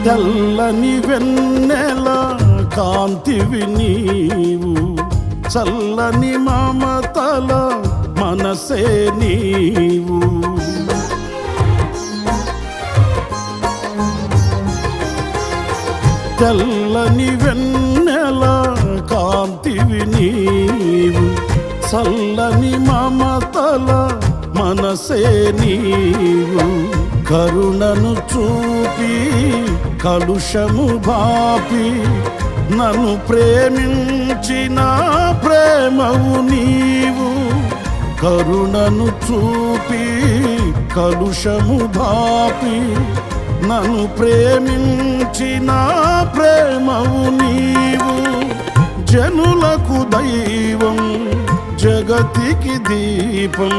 తెల్లని వెన్నెల కాంతివి నీవు, చల్లని మమతల మనసే నీవు. తెల్లని వెన్నెల కాంతివి నీవు, చల్లని మమతల మనసే నీవు. కరుణను చూపి కలుషము బాపి నన్ను ప్రేమించిన ప్రేమవు నీవు. కరుణను చూపి కలుషము బాపి నన్ను ప్రేమించిన ప్రేమవు నీవు. జనులకు దైవం జగతికి దీపం